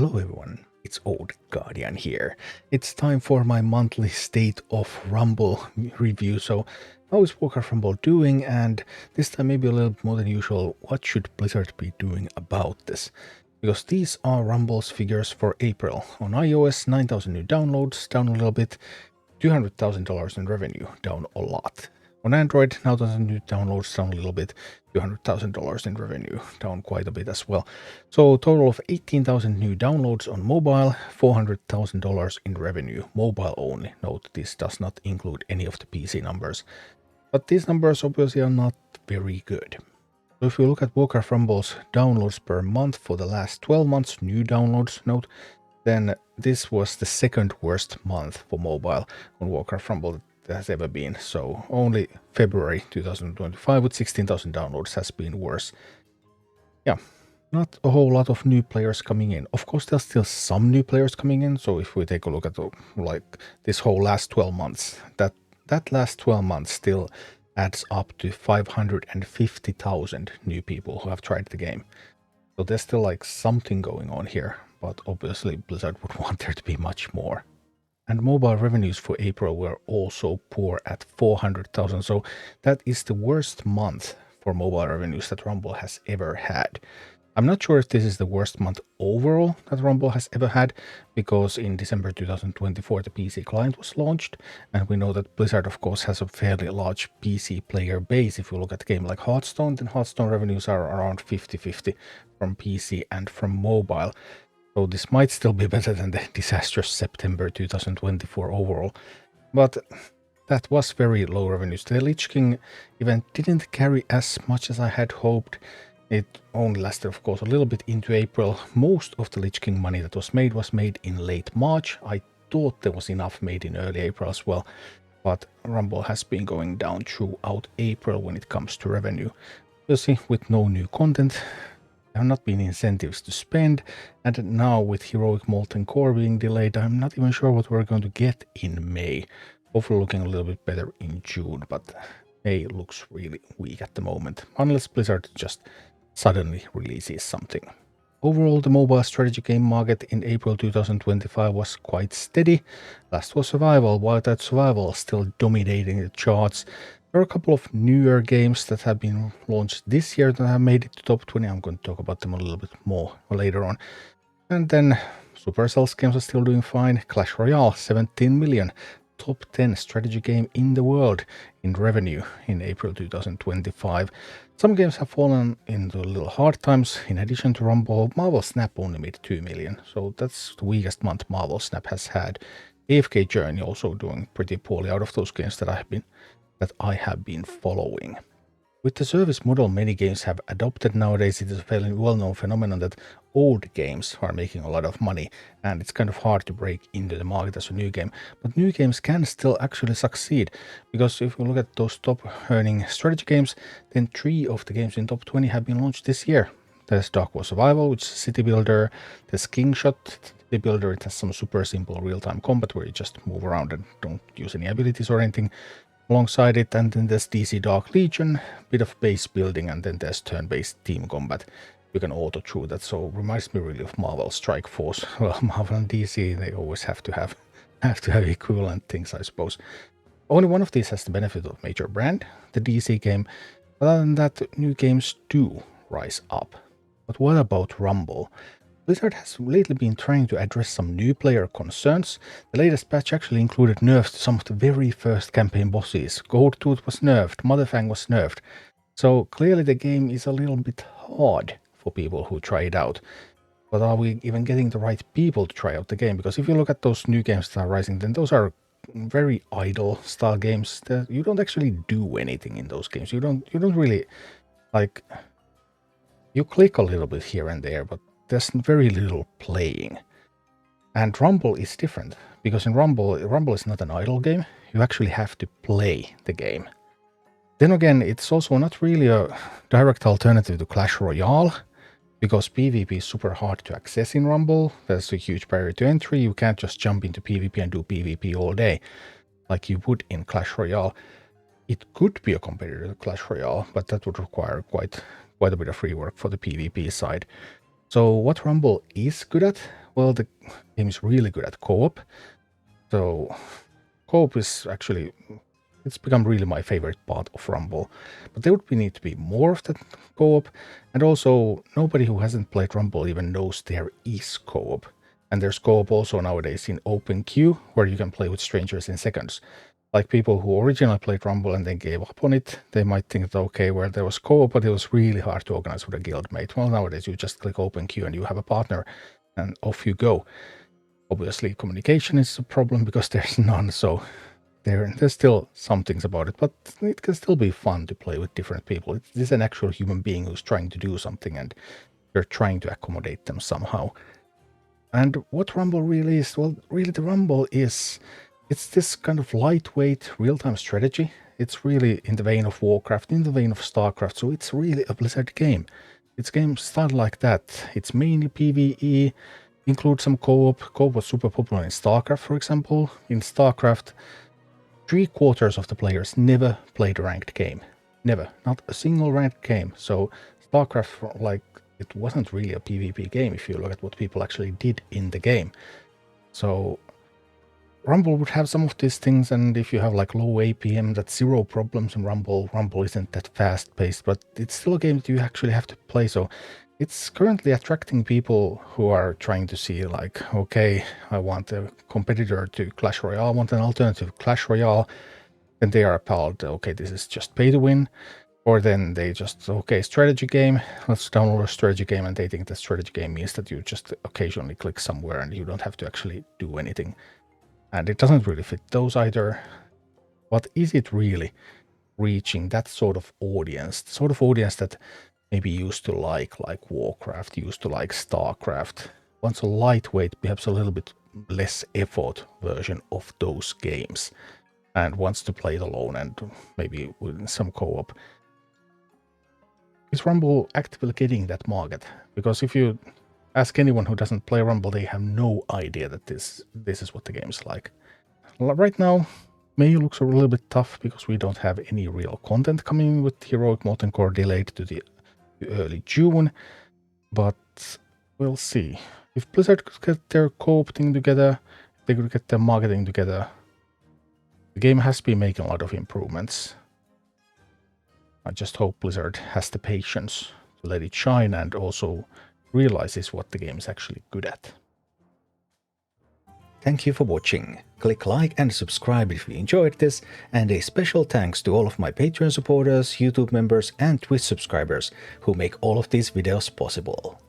Hello everyone, it's Old Guardian here. It's time for my monthly State of Rumble review. So how is Warcraft Rumble doing, and this time maybe a little more than usual, what should Blizzard be doing about this? Because these are Rumble's figures for April. On iOS, 9,000 new downloads, down a little bit, $200,000 in revenue, down a lot. On Android, 9,000 new downloads, down a little bit, $200,000 in revenue, down quite a bit as well. So total of 18,000 new downloads on mobile, $400,000 in revenue, mobile only. Note this does not include any of the PC numbers. But these numbers obviously are not very good. So if you look at Warcraft Rumble's downloads per month for the last 12 months, new downloads, note, then this was the second worst month for mobile on Warcraft Rumble that has ever been. So only February 2025 with 16,000 downloads has been worse. Yeah, not a whole lot of new players coming in. Of course, there's still some new players coming in. So if we take a look at this whole last 12 months, that last 12 months still adds up to 550,000 new people who have tried the game. So there's still like something going on here, but obviously Blizzard would want there to be much more. And mobile revenues for April were also poor at 400,000. So that is the worst month for mobile revenues that Rumble has ever had. I'm not sure if this is the worst month overall that Rumble has ever had, because in December 2024 the PC client was launched, and we know that Blizzard of course has a fairly large PC player base. If you look at a game like Hearthstone, then Hearthstone revenues are around 50-50 from PC and from mobile. So this might still be better than the disastrous September 2024 overall, but that was very low revenues. The Lich King event didn't carry as much as I had hoped. It only lasted, of course, a little bit into April. Most of the Lich King money that was made in late March. I thought there was enough made in early April as well, but Rumble has been going down throughout April when it comes to revenue. We'll see, with no new content, there have not been incentives to spend, and now with Heroic Molten Core being delayed, I'm not even sure what we're going to get in May. Hopefully looking a little bit better in June, but May looks really weak at the moment, unless Blizzard just suddenly releases something. Overall, the mobile strategy game market in April 2025 was quite steady. Last was Survival, Wildlife Survival still dominating the charts. There are a couple of newer games that have been launched this year that have made it to top 20. I'm going to talk about them a little bit more later on. And then Supercell's games are still doing fine. Clash Royale, 17 million. Top 10 strategy game in the world in revenue in April 2025. Some games have fallen into a little hard times. In addition to Rumble, Marvel Snap only made 2 million. So that's the weakest month Marvel Snap has had. AFK Journey also doing pretty poorly out of those games that I have been following. With the service model many games have adopted nowadays, it is a fairly well-known phenomenon that old games are making a lot of money, and it's kind of hard to break into the market as a new game. But new games can still actually succeed, because if you look at those top-earning strategy games, then 3 of the games in top 20 have been launched this year. There's Dark War Survival, which is a city builder. There's Kingshot, the builder. It has some super simple real-time combat where you just move around and don't use any abilities or anything alongside it. And then there's DC Dark Legion, bit of base building, and then there's turn-based team combat. You can auto through that, so reminds me really of Marvel Strike Force. Well, Marvel and DC, they always have to have equivalent things, I suppose. Only one of these has the benefit of major brand, the DC game. But other than that, new games do rise up. But what about Rumble? Blizzard has lately been trying to address some new player concerns. The latest patch actually included nerfs to some of the very first campaign bosses. Goldtooth was nerfed, Motherfang was nerfed. So clearly the game is a little bit hard for people who try it out. But are we even getting the right people to try out the game? Because if you look at those new games that are rising, then those are very idle style games. You don't actually do anything in those games. You don't really, like, you click a little bit here and there, but there's very little playing. And Rumble is different, because in Rumble is not an idle game. You actually have to play the game. Then again, it's also not really a direct alternative to Clash Royale, because PvP is super hard to access in Rumble. There's a huge barrier to entry. You can't just jump into PvP and do PvP all day like you would in Clash Royale. It could be a competitor to Clash Royale, but that would require quite a bit of rework for the PvP side. So what Rumble is good at, well, the game is really good at co-op. So co-op is actually, it's become really my favorite part of Rumble. But there would need to be more of that co-op. And also, nobody who hasn't played Rumble even knows there is co-op. And there's co-op also nowadays in open queue, where you can play with strangers in seconds. Like people who originally played Rumble and then gave up on it, they might think that, okay, well, there was co-op, but it was really hard to organize with a guildmate. Well, nowadays you just click open queue and you have a partner, and off you go. Obviously, communication is a problem because there's none, so there's still some things about it, but it can still be fun to play with different people. It is an actual human being who's trying to do something, and you're trying to accommodate them somehow. And what Rumble really is, well, really the Rumble is, it's this kind of lightweight real-time strategy. It's really in the vein of Warcraft, in the vein of StarCraft, so it's really a Blizzard game. It's game style like that. It's mainly PvE, includes some co-op. Co-op was super popular in StarCraft, for example. In StarCraft, 3/4 of the players never played a ranked game. Never. Not a single ranked game. So StarCraft, like, it wasn't really a PvP game if you look at what people actually did in the game. So Rumble would have some of these things, and if you have like low APM, that's zero problems in Rumble. Rumble isn't that fast-paced, but it's still a game that you actually have to play. So it's currently attracting people who are trying to see like, okay, I want a competitor to Clash Royale, I want an alternative Clash Royale, and they are appalled, okay, this is just pay to win. Or then they just, okay, strategy game, let's download a strategy game, and they think that strategy game means that you just occasionally click somewhere and you don't have to actually do anything. And it doesn't really fit those either. But is it really reaching that sort of audience? The sort of audience that maybe used to like Warcraft, used to like StarCraft, wants a lightweight, perhaps a little bit less effort version of those games, and wants to play it alone and maybe with some co-op. Is Rumble actively getting that market? Because if you ask anyone who doesn't play Rumble, they have no idea that this is what the game is like. Right now, May looks a little bit tough because we don't have any real content coming with Heroic Molten Core delayed to the early June, but we'll see. If Blizzard could get their co-op thing together, they could get their marketing together. The game has been making a lot of improvements. I just hope Blizzard has the patience to let it shine and also realizes what the game is actually good at. Thank you for watching. Click like and subscribe if you enjoyed this, and a special thanks to all of my Patreon supporters, YouTube members and Twitch subscribers who make all of these videos possible.